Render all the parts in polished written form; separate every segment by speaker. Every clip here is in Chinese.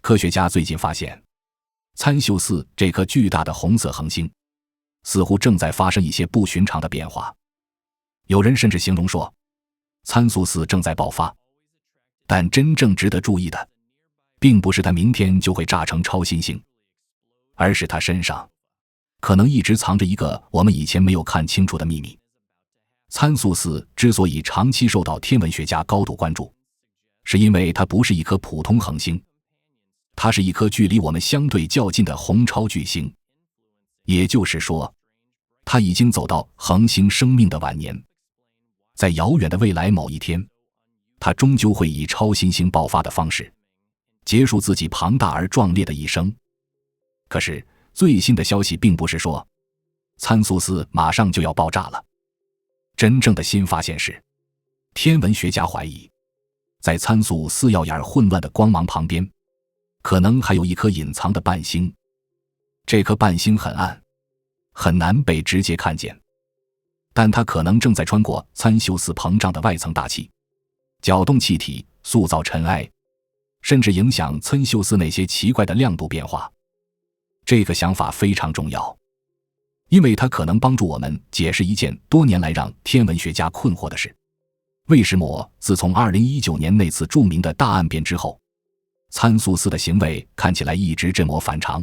Speaker 1: 科學家最近發現，參宿4這顆巨大的紅色恆星似乎正在發生一些不尋常的變化。有人甚至形容說，參宿4正在爆發。但真正值得注意的，並不是它明天就會炸成超新星，而是它身上可能一直藏着一個我們以前沒有看清楚的秘密。參宿4之所以長期受到天文學家高度關注，是因為它不是一顆普通恆星，它是一顆距離我們相對較近的紅超巨星。也就是說，它已經走到恆星生命的晚年，在遙遠的未來某一天，它終究會以超新星爆發的方式結束自己龐大而壯烈的一生。可是最新的消息並不是說參宿4馬上就要爆炸了。真正的新發現是，天文學家懷疑，在參宿4耀眼混亂的光芒旁邊，可能還有一顆隱藏的伴星。這顆伴星很暗，很難被直接看見，但它可能正在穿過參宿4膨脹的外層大氣，攪動氣體，塑造塵埃，甚至影響參宿4那些奇怪的亮度變化。這個想法非常重要，因為它可能幫助我們解釋一件多年来讓天文學家困惑的事。為什麼自從2019年那次著名的大暗变之後，參宿4的行為看起來一直這麼反常？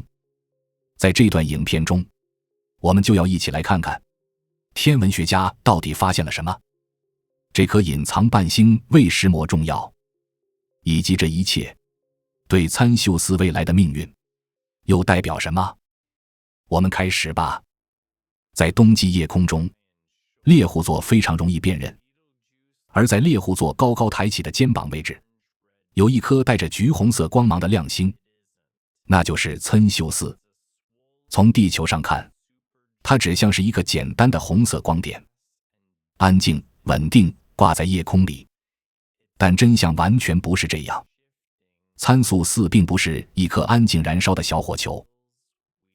Speaker 1: 在這段影片中，我們就要一起來看看天文學家到底發現了什麼，這顆隱藏伴星為什麼重要，以及這一切對參宿4未來的命運又代表什麼？我們開始吧。在冬季夜空中，獵戶座非常容易辨認，而在獵戶座高高抬起的肩膀位置，有一顆帶着橘紅色光芒的亮星，那就是參宿4。從地球上看，它只像是一個簡單的紅色光點，安靜穩定掛在夜空裡。但真相完全不是這樣。參宿4並不是一顆安靜燃燒的小火球，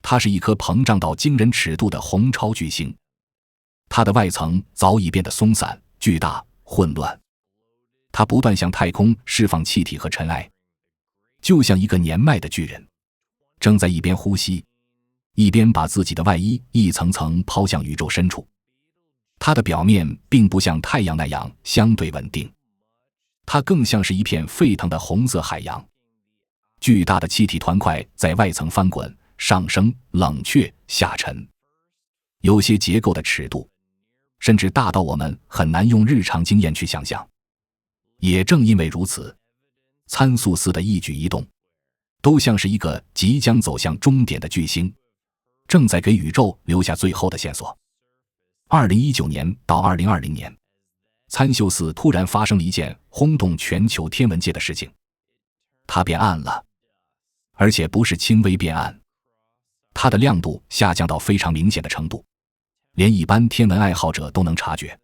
Speaker 1: 它是一顆膨脹到驚人尺度的紅超巨星。它的外層早已變得鬆散、巨大、混亂，它不斷向太空釋放氣體和塵埃，就像一個年邁的巨人，正在一邊呼吸，一邊把自己的外衣一層層拋向宇宙深處。它的表面並不像太陽那樣相对穩定，它更像是一片沸腾的紅色海洋。巨大的气体团块在外层翻滚、上升、冷却、下沉，有些結構的尺度甚至大到我们很難用日常經驗去想象。也正因為如此，參宿4的一舉一動都像是一個即將走向終點的巨星，正在給宇宙留下最後的線索。2019年到2020年，參宿4突然發生了一件轟動全球天文界的事情，它變暗了，而且不是輕微變暗，它的亮度下降到非常明顯的程度，連一般天文愛好者都能察覺。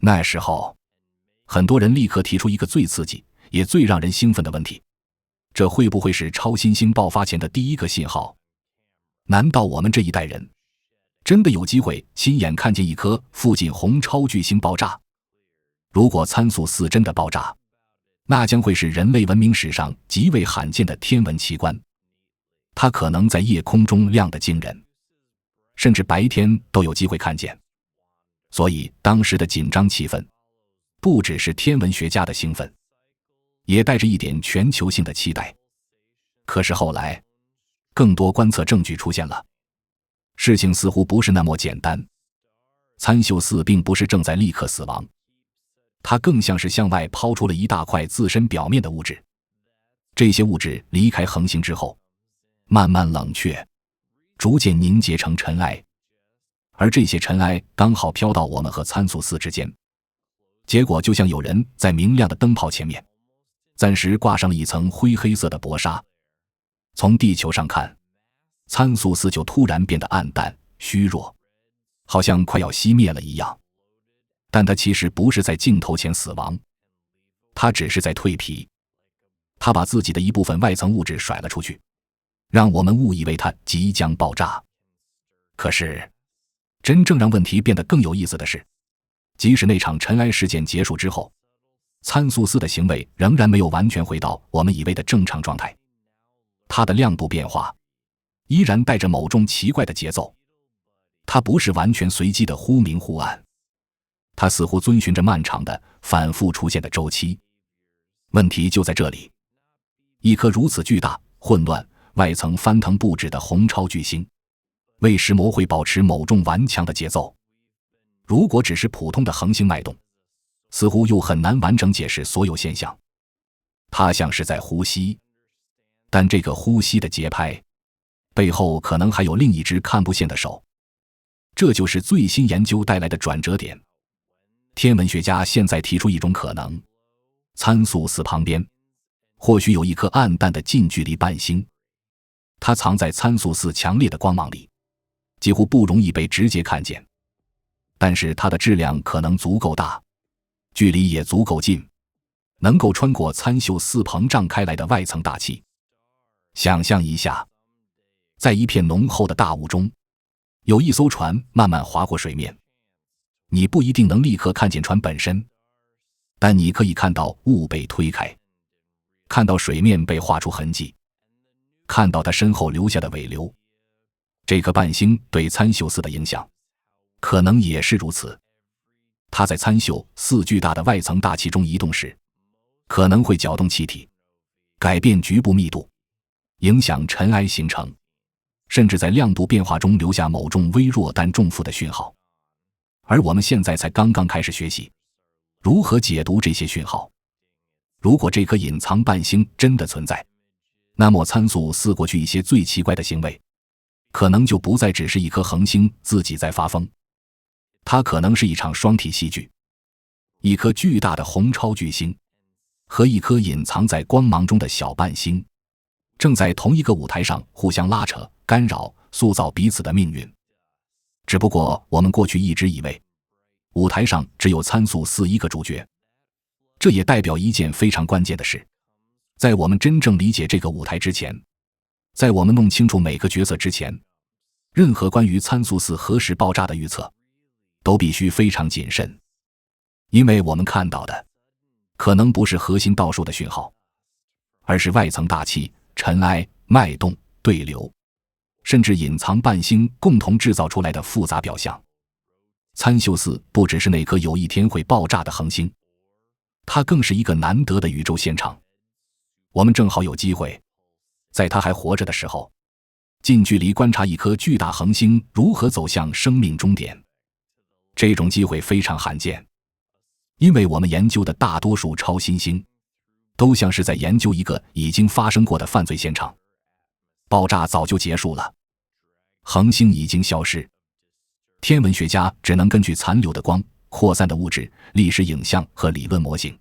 Speaker 1: 那時候，很多人立刻提出一個最刺激也最讓人興奮的問題：這會不會是超新星爆發前的第一個信號？難道我們這一代人真的有機會親眼看見一顆附近紅超巨星爆炸？如果參宿4真的爆炸，那將會是人類文明史上極為罕見的天文奇觀。它可能在夜空中亮得驚人，甚至白天都有機會看見。所以當時的緊張氣氛不只是天文學家的興奮，也帶着一點全球性的期待。可是後來，更多觀測證據出現了，事情似乎不是那麼簡單。參宿4並不是正在立刻死亡，它更像是向外拋出了一大塊自身表面的物質。這些物質離開恆星之後，慢慢冷卻，逐漸凝結成塵埃，而這些塵埃剛好飄到我們和參宿4之間。結果就像有人在明亮的燈泡前面暫時掛上了一層灰黑色的薄紗。從地球上看，參宿4就突然變得暗淡、虛弱，好像快要熄滅了一樣。但它其實不是在鏡頭前死亡，它只是在蛻皮。它把自己的一部分外層物質甩了出去，讓我們誤以為它即將爆炸。可是，真正讓問題變得更有意思的是，即使那場塵埃事件結束之後，參宿4的行為仍然沒有完全回到我們以為的正常狀態。它的亮度變化依然帶着某種奇怪的節奏，它不是完全隨機的忽明忽暗，它似乎遵循着漫長的反复出現的周期。問題就在這裡，一顆如此巨大、混亂、外層翻騰不止的紅超巨星，為什麼會保持某種頑強的節奏？如果只是普通的恆星脈動，似乎又很難完整解釋所有現象。它像是在呼吸，但這個呼吸的節拍背後可能還有另一隻看不見的手。這就是最新研究帶來的轉折點。天文學家現在提出一種可能，參宿4旁邊或許有一顆暗淡的近距離伴星，它藏在參宿4強烈的光芒裡，幾乎不容易被直接看見，但是它的質量可能足夠大，距離也足夠近，能夠穿過參宿4膨脹開來的外層大氣。想象一下，在一片濃厚的大霧中，有一艘船慢慢劃過水面，你不一定能立刻看見船本身，但你可以看到霧被推開，看到水面被畫出痕跡，看到它身後留下的尾流。這顆伴星對參宿4的影響可能也是如此。它在參宿4巨大的外層大氣中移動時，可能會攪動氣體，改變局部密度，影響塵埃形成，甚至在亮度變化中留下某種微弱但重複的訊號。而我們現在才剛剛開始學習如何解讀這些訊號。如果這顆隱藏伴星真的存在，那麼參宿4過去一些最奇怪的行為可能就不再只是一顆恆星自己在發瘋，它可能是一場雙體戲劇。一顆巨大的紅超巨星和一顆隱藏在光芒中的小伴星正在同一個舞台上互相拉扯、干擾、塑造彼此的命運。只不過我們過去一直以為舞台上只有參宿4一個主角，這也代表一件非常關鍵的事。在我們真正理解這個舞台之前，在我們弄清楚每個角色之前，任何關於參宿4何時爆炸的預測都必須非常謹慎，因為我們看到的可能不是核心倒數的訊號，而是外層大氣、塵埃、脈動、對流，甚至隱藏伴星共同制造出來的複雜表象。參宿4不只是那顆有一天會爆炸的恆星，它更是一個難得的宇宙現場。我們正好有機會在它還活着的時候，近距離觀察一顆巨大恆星如何走向生命終點。這種機會非常罕見，因為我們研究的大多數超新星都像是在研究一個已經發生過的犯罪現場。爆炸早就結束了，恆星已經消失，天文學家只能根據殘留的光、擴散的物質、歷史影像和理論模型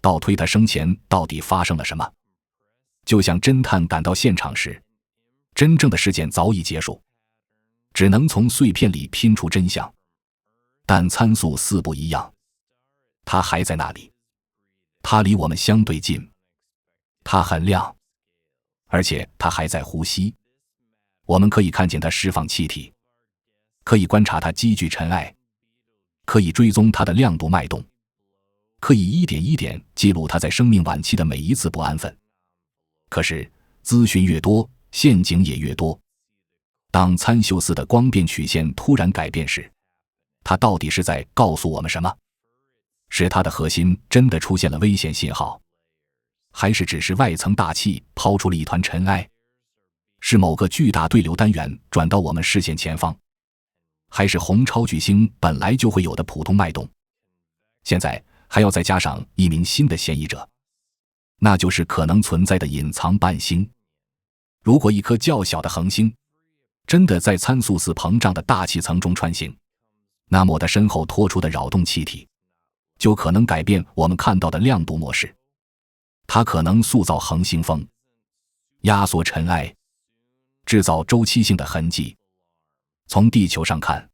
Speaker 1: 倒推它生前到底發生了什麼。就像偵探趕到現場時，真正的事件早已結束，只能從碎片裡拼出真相。但參宿4不一樣，它還在那裡，它離我們相對近，它很亮，而且它還在呼吸。我们可以看見它釋放氣體，可以觀察它積聚塵埃，可以追蹤它的亮度脈動，可以一點一點記錄它在生命晚期的每一次不安分。可是資訊越多，陷阱也越多。當參宿4的光變曲線突然改變時，它到底是在告訴我們什麼？是它的核心真的出現了危險信號，還是只是外層大氣拋出了一團塵埃？是某個巨大对流單元轉到我們視線前方，還是紅超巨星本來就會有的普通脈動？現在還要再加上一名新的嫌疑者，那就是可能存在的隱藏伴星。如果一顆較小的恆星真的在參宿4膨脹的大氣層中穿行，那麼它身后拖出的擾動氣體就可能改變我們看到的亮度模式。它可能塑造恆星風，壓縮塵埃，制造周期性的痕跡。從地球上看，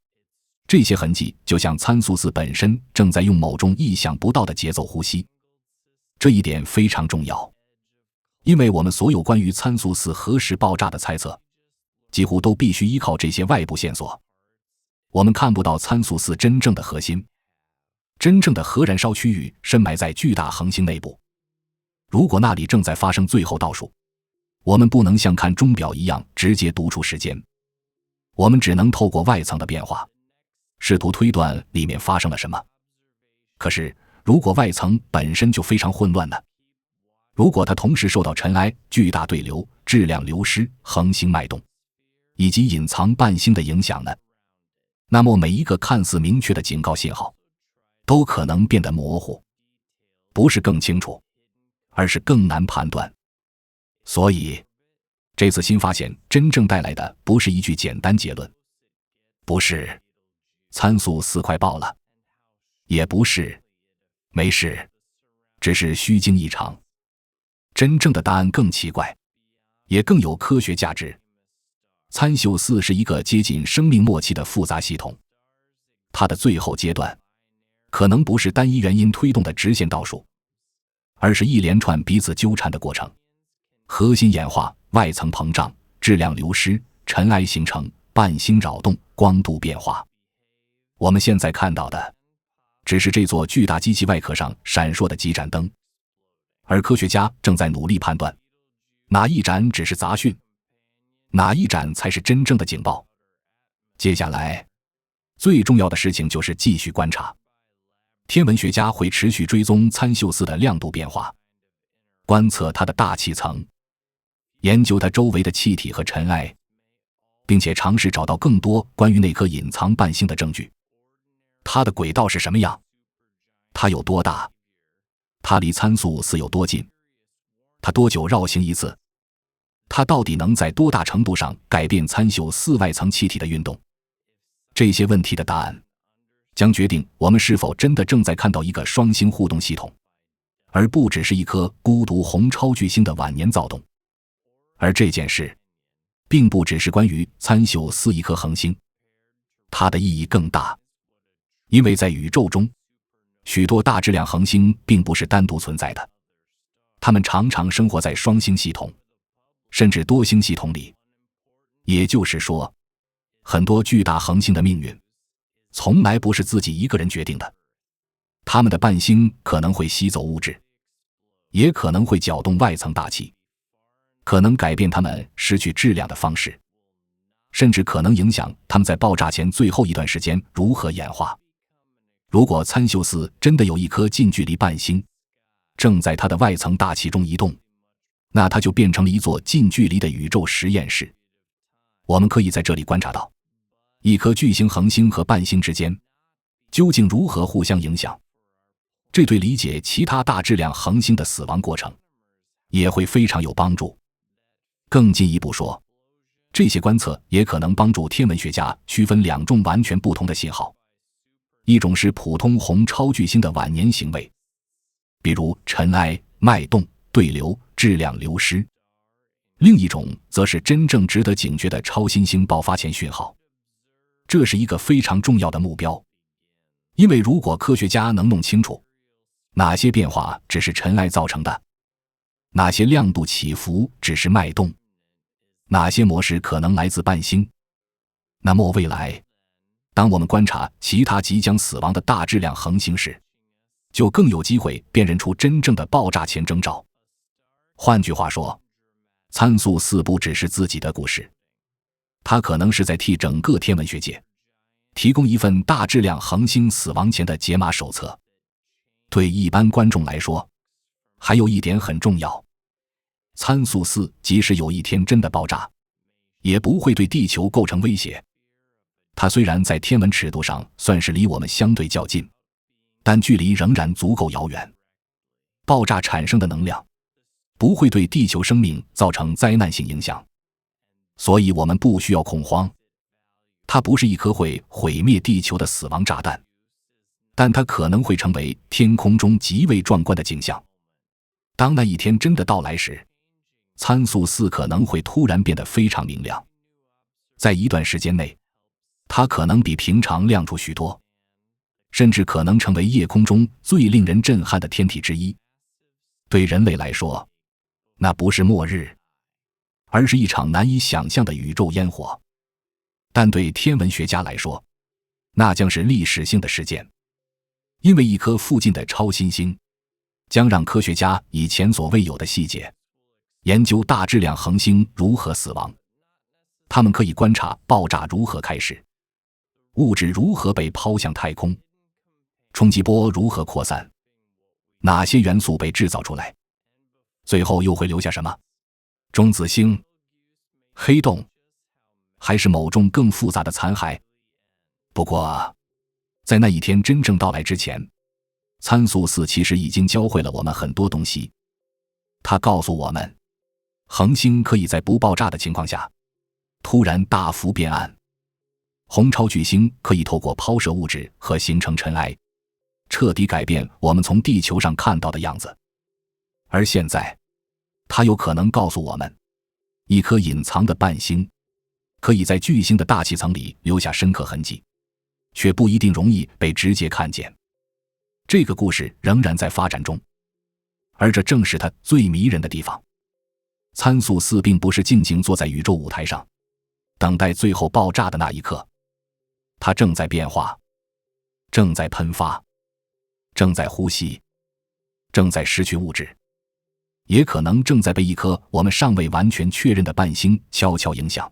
Speaker 1: 這些痕跡就像參宿4本身正在用某種意想不到的節奏呼吸。這一點非常重要，因為我們所有關於參宿4何時爆炸的猜測幾乎都必須依靠這些外部線索。我們看不到參宿4真正的核心，真正的核燃燒區域深埋在巨大恆星內部。如果那裡正在發生最後倒數，我們不能像看鐘錶一樣直接讀出時間，我們只能透過外层的變化，試圖推斷裡面發生了什麼。可是，如果外层本身就非常混亂呢？如果它同時受到尘埃、巨大对流、质量流失、恒星脉动以及隱藏伴星的影響呢？那麼每一個看似明確的警告信號都可能變得模糊，不是更清楚，而是更難判斷。所以這次新發現真正帶來的不是一句簡單結論，不是参宿4快爆了，也不是沒事，只是虛驚一場。真正的答案更奇怪，也更有科學價值。参宿4是一個接近生命末期的複雜系統，它的最後階段可能不是单一原因推動的直線倒數，而是一連串彼此糾纏的過程：核心演化、外層膨脹、質量流失、塵埃形成、伴星擾動、光度變化。我們現在看到的只是這座巨大機器外殼上閃烁的幾盞燈，而科学家正在努力判斷哪一盞只是雜訊，哪一盏才是真正的警報？接下來，最重要的事情就是繼續觀察。天文学家會持續追蹤參宿4的亮度變化，觀測它的大氣層，研究它周圍的氣體和塵埃，並且嘗試找到更多關於那顆隱藏伴星的證據。它的軌道是什麼樣？它有多大？它離參宿4有多近？它多久繞行一次？它到底能在多大程度上改變參宿4外層氣體的運動？這些問題的答案將決定我們是否真的正在看到一個雙星互動系統，而不只是一顆孤獨紅超巨星的晚年躁動。而這件事並不只是關於參宿4一顆恆星，它的意義更大，因為在宇宙中，許多大質量恆星並不是單獨存在的，它們常常生活在雙星系統甚至多星系統裡。也就是說，很多巨大恆星的命運從來不是自己一個人決定的，它们的伴星可能會吸走物質，也可能會攪動外層大氣，可能改變它們失去質量的方式，甚至可能影響它們在爆炸前最後一段時間如何演化。如果參宿4真的有一顆近距離伴星正在它的外層大氣中移動，那它就变成了一座近距離的宇宙實驗室。我們可以在這裡觀察到一顆巨型恆星和伴星之間究竟如何互相影響，這對理解其他大質量恆星的死亡過程也會非常有幫助。更進一步說，這些觀測也可能幫助天文学家區分2種完全不同的信號，一種是普通紅超巨星的晚年行為，比如塵埃、脈動、對流、質量流失；另一種則是真正值得警覺的超新星爆發前讯號。這是一個非常重要的目標，因為如果科學家能弄清楚哪些變化只是塵埃造成的，哪些亮度起伏只是脈動，哪些模式可能來自伴星，那麼未來當我們觀察其他即將死亡的大質量恆星時，就更有機會辨認出真正的爆炸前徵兆。換句話說，參宿4不只是自己的故事，它可能是在替整個天文學界提供一份大質量恆星死亡前的解碼手冊。對一般觀眾來說，還有一點很重要，參宿4即使有一天真的爆炸，也不會對地球構成威脅。它雖然在天文尺度上算是離我們相對較近，但距離仍然足夠遙遠。爆炸產生的能量不會對地球生命造成災難性影響，所以我們不需要恐慌。它不是一顆會毀滅地球的死亡炸彈，但它可能會成為天空中極為壯觀的景象。當那一天真的到來時，參宿4可能會突然變得非常明亮，在一段時間內，它可能比平常亮出許多，甚至可能成為夜空中最令人震撼的天体之一。对人類來說，那不是末日，而是一場難以想象的宇宙煙火。但對天文學家來說，那將是歷史性的事件，因為一顆附近的超新星將讓科學家以前所未有的細節研究大質量恆星如何死亡。他們可以觀察爆炸如何開始，物質如何被拋向太空，衝擊波如何擴散，哪些元素被制造出來，最後又會留下什麼？中子星、黑洞，還是某種更複雜的殘骸？不過，在那一天真正到來之前，參宿4其實已經教會了我們很多東西。它告訴我們，恆星可以在不爆炸的情況下突然大幅變暗，紅超巨星可以透過拋射物質和形成塵埃，徹底改變我們從地球上看到的樣子。而現在，它有可能告訴我们，一顆隱藏的伴星可以在巨星的大气層裡留下深刻痕跡，卻不一定容易被直接看見。這個故事仍然在發展中，而這正是它最迷人的地方。參宿4並不是靜靜坐在宇宙舞台上，等待最後爆炸的那一刻。它正在變化，正在噴發，正在呼吸，正在失去物質，也可能正在被一顆我們尚未完全確認的伴星悄悄影響。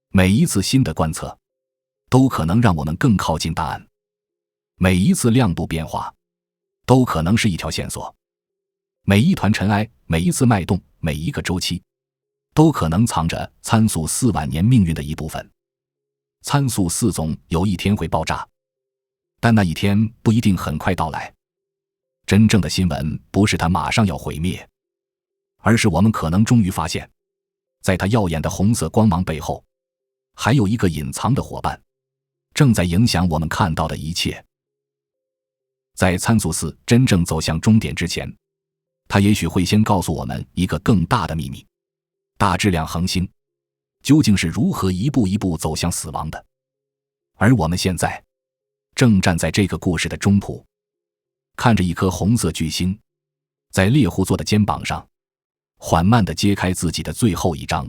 Speaker 1: 每一次新的觀測都可能讓我們更靠近答案，每一次亮度變化都可能是一條線索，每一團塵埃，每一次脈動，每一個週期都可能藏着參宿4晚年命運的一部分。參宿4總有一天會爆炸，但那一天不一定很快到來。真正的新聞不是它馬上要毀滅，而是我們可能終於發現，在它耀眼的紅色光芒背後，還有一個隱藏的夥伴，正在影響我們看到的一切。在參宿4真正走向終點之前，它也許會先告訴我們一個更大的秘密：大質量恆星究竟是如何一步一步走向死亡的？而我們現在正站在這個故事的中途，看着一顆紅色巨星在獵戶座的肩膀上緩慢地揭開自己的最後一章。